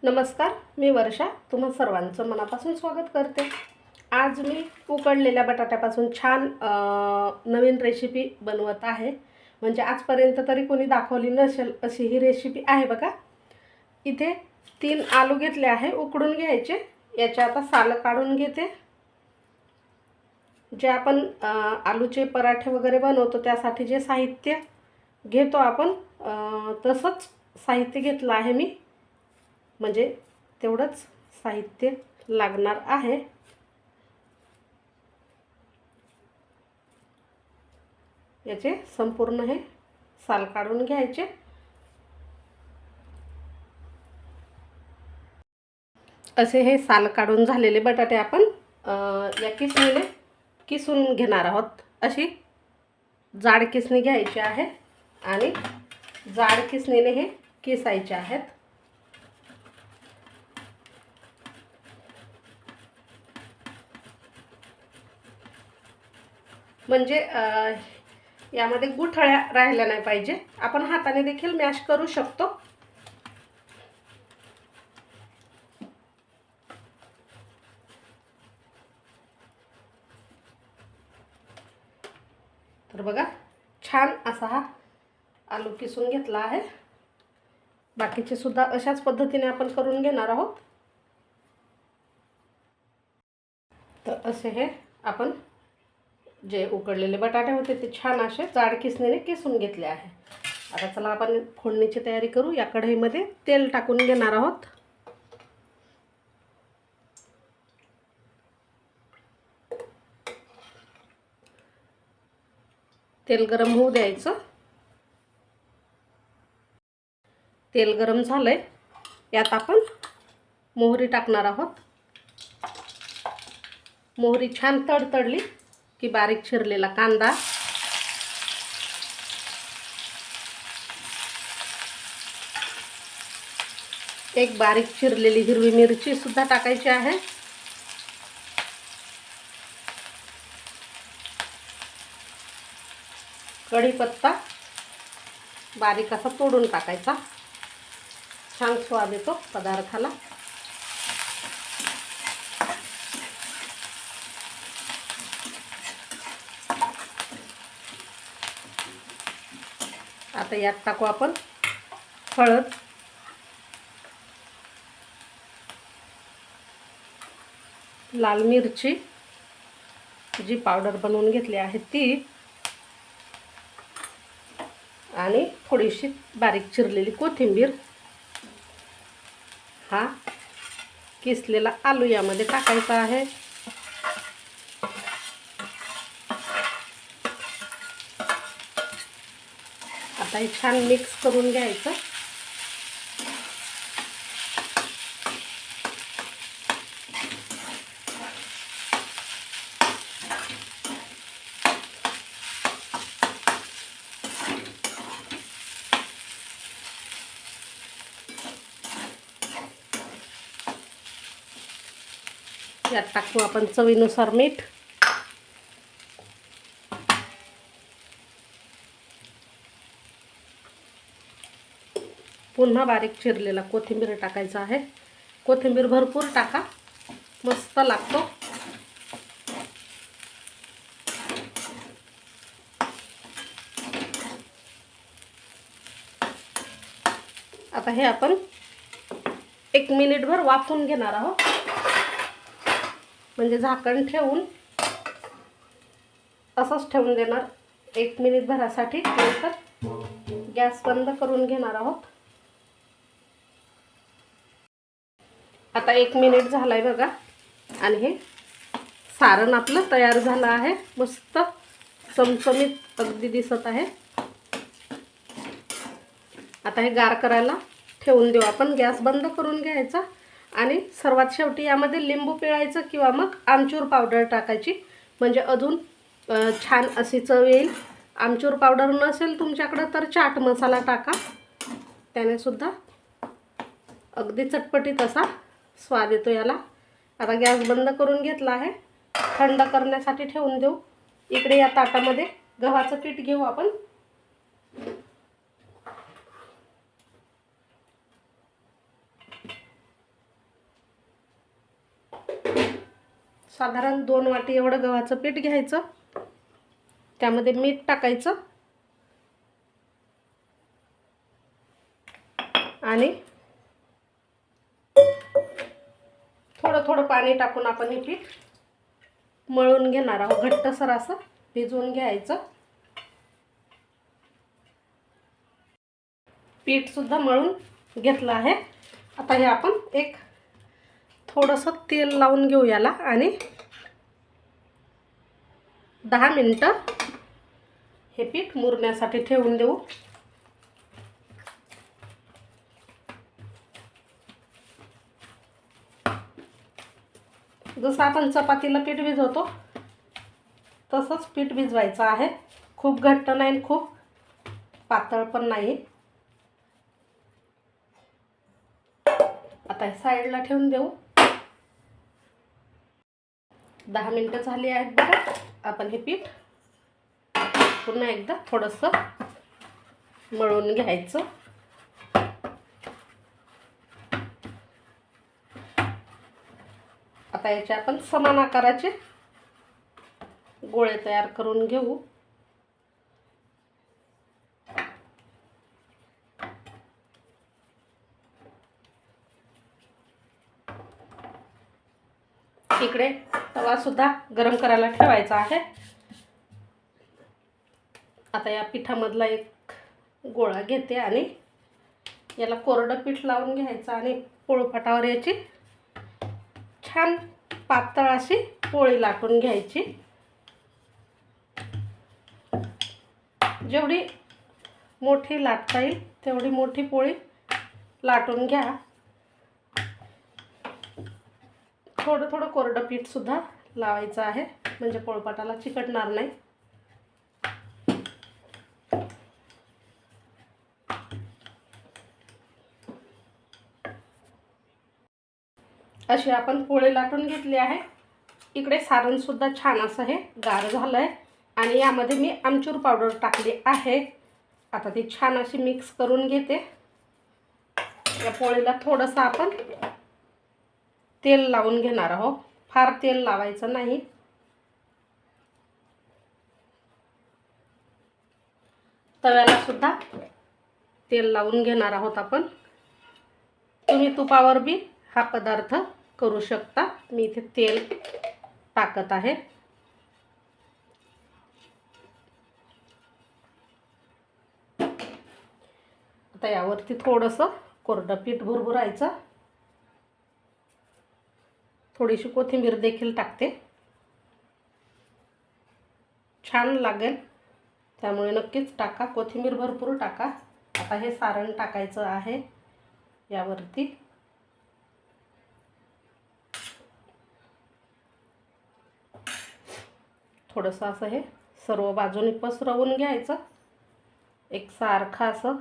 नमस्कार, मी वर्षा तुम्हा सर्वांचं मनापासून स्वागत करते। आज मी उकडलेल्या बटाट्यापासून छान नवीन रेसिपी बनवत आहे। म्हणजे आजपर्यंत तरी कोणी दाखवली नसेल अशी ही रेसिपी आहे बघा। इथे 3 आलू घेतले आहे, उकडून घ्यायचे। याचे आता साल काढून घेते। जे आपण आलूचे पराठे वगैरे बनवतो त्यासाठी जे साहित्य घेतो आपण तसंच साहित्य घेतलं आहे मी। म्हणजे तेवढंच साहित्य लागणार आहे। याचे संपूर्ण हे साल काढून घ्यायचे। असे हे साल काढून झालेले बटाटे आपण या किसणीने किसून घेणार आहोत। अशी जाड किसणी घ्यायची आहे आणि जाड किसणीने हे किसायचे आहेत। म्हणजे यामध्ये गुठळ्या राहिल्या नाही पाहिजे। आपण हाताने देखील मॅश करू शकतो। तर बघा, छान असा हा आलू किसून घेतला आहे। बाकीचे सुद्धा अशाच पद्धतीने आपण करून घेणार आहोत। तर असे हे आपण जे उकडलेले बटाटे होते ते छान असे जाड किसणीने किसून घेतले आहे। आता चला आपण फोडणीची तयारी करू। या कढईमध्ये तेल टाकून घेणार आहोत। तेल गरम होऊ द्यायचं। तेल गरम झालंय, यात आपण मोहरी टाकणार आहोत। मोहरी छान तडतडली की बारीक चिरलेला कांदा, एक बारीक चिरलेली हिरवी मिरची सुद्धा टाकायची आहे। कढीपत्ता बारीक असा तोडून टाकायचा, छान स्वाद येतो पदार्थाला। आता यात टाकू आपण हळद, लाल मिरची जी पावडर बनवून घेतली आहे ती, आणि थोडीशी बारीक चिरलेली कोथिंबीर। हा किसलेला आलू यामध्ये टाकायचा आहे। आता हे छान मिक्स करून घ्यायचं। यात टाकू आपण चवीनुसार मीठ, पुन्हा बारीक चिरलेला कोथिंबीर टाकायचा आहे। कोथिंबीर भरपूर टाका, मस्त लागतो। आता हे आपण 1 मिनिटभर वाफवून घेणार आहोत। म्हणजे झाकण ठेवून असंच ठेवून देणार 1 मिनिटभरासाठी। नंतर गॅस बंद करून घेणार आहोत। आता 1 मिनिट झालाय बघा, आणि हे सारण आपलं तयार झालं आहे। मस्त चमचमीत अगदी दिसत आहे। आता हे गार करायला ठेवून देऊ आपण। गॅस बंद करून घ्यायचा आणि सर्वात शेवटी यामध्ये लिंबू पिळायचं किंवा मग आमचूर पावडर टाकायची, म्हणजे अजून छान अशी चव येईल। आमचूर पावडर नसेल तुमच्याकडे तर चाट मसाला टाका, त्याने सुद्धा अगदी चटपटीत असा स्वाद येतो याला। आता गॅस बंद करून घेतला आहे, थंड करण्यासाठी ठेवून देऊ। इकडे या ताटामध्ये गव्हाचं पीठ घेऊ आपण। साधारण 2 वाटी एवढं गव्हाचं पीठ घ्यायचं, त्यामध्ये मीठ टाकायचं आणि थोडं थोडं पाणी टाकून आपण हे पीठ मळून घेणार आहोत. घट्टसर असं भिजवून घ्यायचं. पीठ सुद्धा मळून घेतलं आहे. आता हे आपण एक थोडंसं तेल लावून घेऊ याला आणि 10 मिनिटं हे पीठ मुरण्यासाठी ठेवून देऊ. जसं आपण चपातीला पीठ भिजवतो तसंच पीठ भिजवायचं आहे. खूप घट्ट नाही, खूप पातळ पण नाही. आता साईडला ठेवून देऊ. 10 मिनिटं झाली आहेत बघा. आपण हे पीठ पुन्हा एकदा थोडंसं मळून घ्यायचं. आता याचे आपण समान आकाराचे गोळे तयार करून घेऊ. इकडे तवा सुद्धा गरम करायला ठेवायचा आहे. आता या पिठामधला एक गोळा घेते आणि याला कोरडं पीठ लावून घ्यायचं आणि पोळपाटावर याची छान पातळ अशी पोळी लाटून घ्यायची. जेवढी मोठी लाटता येईल तेवढी मोठी पोळी लाटून घ्या. थोडं थोडं कोरडं पीठ सुद्धा लावायचं आहे म्हणजे पोळपाटाला चिकटणार नाही. अशी आपण पोळी लाटून घेतली आहे. इकडे सारण सुद्धा छान असं हे गार झालं आहे आणि यामध्ये मी आमचूर पावडर टाकली आहे. आता ती छान अशी मिक्स करून घेते. या पोळीला थोडंसं आपण तेल लावून घेणार आहोत. फार तेल लावायचं नाही. तव्याला सुद्धा तेल लावून घेणार आहोत आपण. तुम्ही तुपावर बी हा पदार्थ करू शकता. मी इथे तेल टाकत आहे. आता यावरती थोडंसं कोरडं पीठ भुरभुरायचं. थोडीशी कोथिंबीर देखील टाकते. छान लागेल त्यामुळे नक्कीच टाका. कोथिंबीर भरपूर टाका. आता हे सारण टाकायचं आहे यावरती. थोडंसं असं हे सर्व बाजूने पसरवून घ्यायचं एकसारखं असं.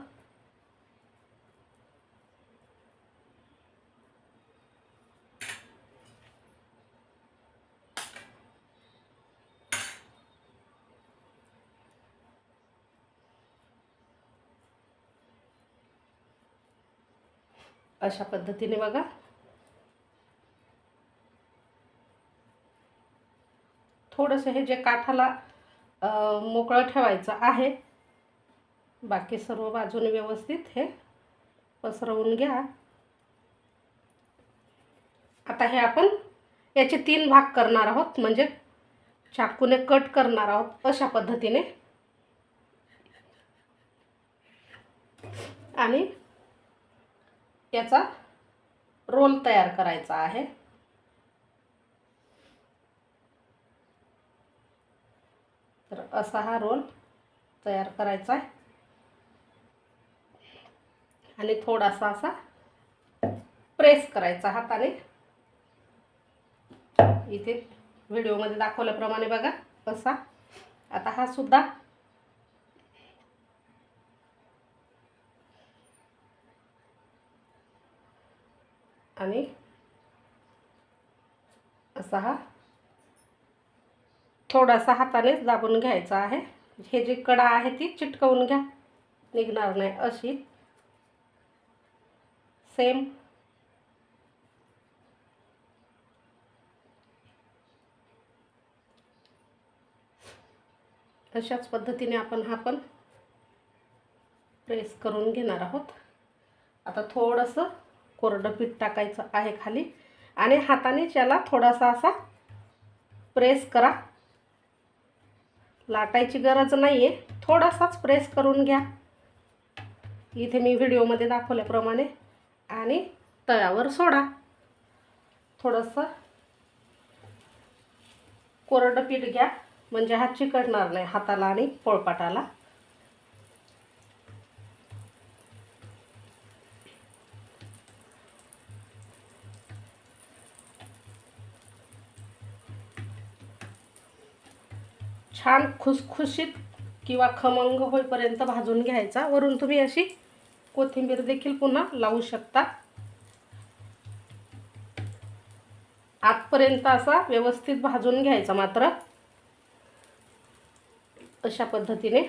अशा पद्धतीने बघा. थोडंसं हे जे काठाला मोकळं ठेवायचं आहे. बाकी सर्व बाजूने व्यवस्थित हे पसरवून घ्या. आता हे आपण याचे 3 भाग करणार आहोत म्हणजे चाकूने कट करणार आहोत अशा पद्धतीने. आणि याचा रोल तयार करायचा आहे. तर असा हा रोल तयार करायचा आहे आणि थोडासा असा प्रेस करायचा हाताने. इथे व्हिडिओमध्ये दाखवल्याप्रमाणे बघा असा. आता हा सुद्धा आणि असा हा थोडासा हातानेच दाबून घ्यायचा आहे. हे जी कडा आहे ती चिटकवून घ्या, निघणार नाही अशी. सेम अशाच पद्धतीने आपण हा पण प्रेस करून घेणार आहोत। आता थोडंसं कोरडं पीठ टाकायचं आहे खाली आणि हाताने याला थोडासा असा प्रेस करा। लाटायची गरज नाही आहे, थोडासाच प्रेस करून घ्या इथे मी व्हिडिओमध्ये दाखवल्याप्रमाणे आणि तव्यावर सोडा। थोडंसं कोरडं पीठ घ्या म्हणजे हा चिकटणार नाही हाताला आणि पोळपाटाला। छान खुसखुशीत किंवा खमंग होईपर्यंत भाजून घ्यायचा। वरून तुम्ही अशी कोथिंबीर देखील पुन्हा लावू शकता। आतपर्यंत असा व्यवस्थित भाजून घ्यायचा मात्र अशा पद्धतीने।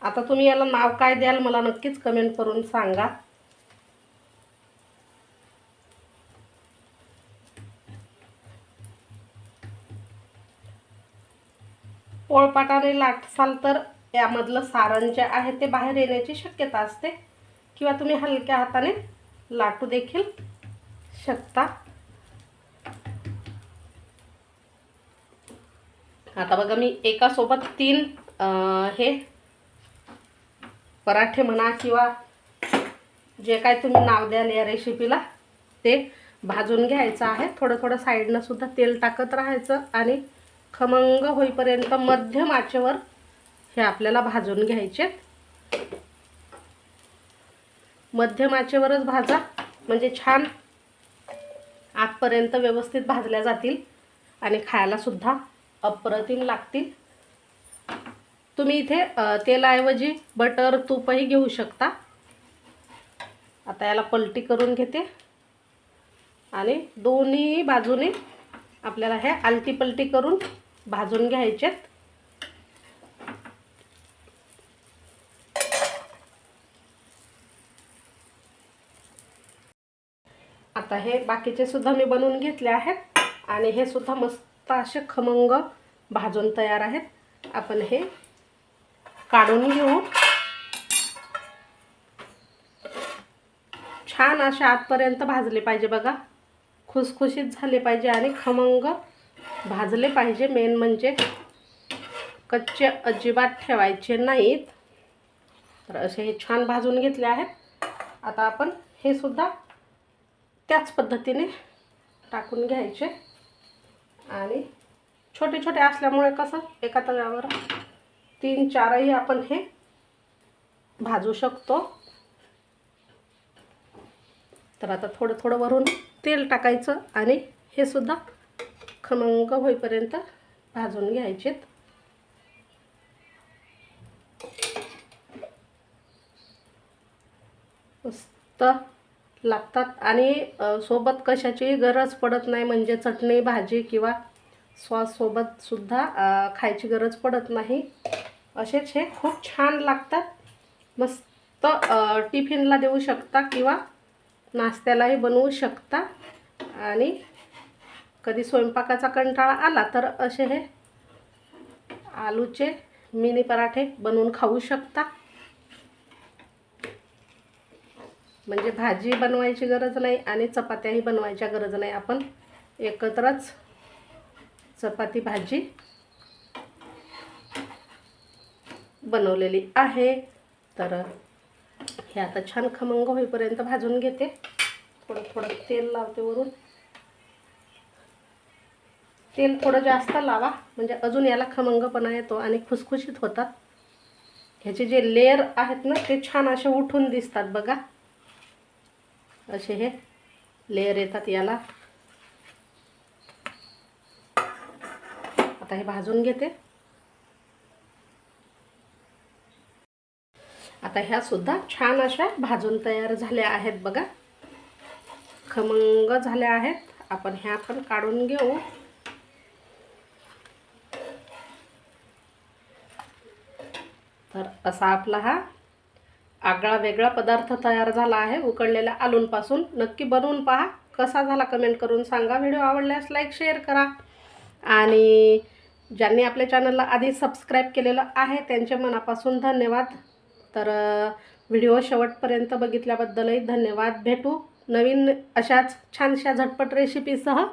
आता तुम्ही याला नाव काय द्याल मला नक्कीच कमेंट करून सांगा। पोळपाटाने लाटसाल तर यामधलं सारण जे आहे ते बाहेर येण्याची शक्यता असते किंवा तुम्ही हलक्या हाताने लाटू देखील शकता। आता बघा मी एका सोबत 3 हे पराठे म्हणा किंवा जे काय तुम्ही नाव द्याल या रेसिपीला ते भाजून घ्यायचं आहे। थोडं थोडं साईडनं सुद्धा तेल टाकत राहायचं आणि खमंग होईपर्यंत मध्यम आचेवर हे आपल्याला भाजून घ्यायचे। मध्यम आचेवरच भाजा म्हणजे छान आतपर्यंत व्यवस्थित भाजल्या जातील आणि खायला सुद्धा अप्रतिम लागतील। तुम्ही इथे तेलाऐवजी बटर तूपही घेऊ शकता। आता याला पलटी करून घेते आणि दोन्ही बाजूने आपल्याला हे आलटी पलटी करून भाजून घ्यायचे। आता हे बाकीचे सुद्धा मी बनवून घेतले आहेत आणि हे सुद्धा मस्त असे खमंग भाजून तयार आहेत। आपण हे काढून घेऊ। छान असे आतपर्यंत भाजले पाहिजे बघा, खुसखुशीत झाले पाहिजे आणि खमंग भाजले पाहिजे। मेन म्हणजे कच्चे अजिबात ठेवायचे नाहीत। तर असे हे छान भाजून घेतले आहेत। आता आपण हे सुद्धा त्याच पद्धतीने टाकून घ्यायचे आणि छोटे छोटे असल्यामुळे कसं एका तव्यावर 3-4ही आपण हे भाजू शकतो। तर आता थोडं थोडं वरून तेल टाकायचं आणि हे सुद्धा खमंग होईपर्यंत भाजून घ्यायचे। मस्त लागतात आणि सोबत कशाची गरज पडत नाही, म्हणजे चटणी भाजी किंवा सॉस सोबत सुद्धा खायची गरज पडत नाही। असेच हे खूप छान लागतात। मस्त टिफिनला देऊ शकता किंवा नाश्त्यालाही बनवू शकता आणि कधी स्वयंपाकाचा कंटाळा आला तर असे हे आलूचे मिनी पराठे बनवून खाऊ शकता। म्हणजे भाजी बनवायची गरज नाही आणि चपात्याही बनवायच्या गरज नाही, आपण एकत्रच चपाती भाजी बनवलेली आहे। तर हे आता छान खमंग होईपर्यंत भाजून घेते। थोडं थोडं तेल लावते वरून। तेल थोडं जास्त लावा म्हणजे अजून याला खमंगपणा येतो आणि खुसखुशीत होतात। ह्याचे जे लेयर आहेत ना ते छान असे उठून दिसतात बघा, असे हे लेयर येतात याला। आता हे भाजून घेते। आता ह्या सुद्धा छान अशा भाजून तयार झाल्या आहेत बघा, खमंग झाल्या आहेत। आपण ह्या पण काढून घेऊ। तर असा आपला हा आगळा वेगळा पदार्थ तयार झाला आहे उकडलेल्या आलूंपासून। नक्की बनवून पहा, कसा झाला कमेंट करून सांगा। व्हिडिओ आवडल्यास लाईक शेअर करा आणि ज्यांनी आपल्या चॅनलला आधी सबस्क्राईब केलेलं आहे त्यांचे मनापासून धन्यवाद. तर व्हिडिओ शेवटपर्यंत बघितल्याबद्दलही धन्यवाद. भेटू नवीन अशाच छानशा झटपट रेसिपीसह.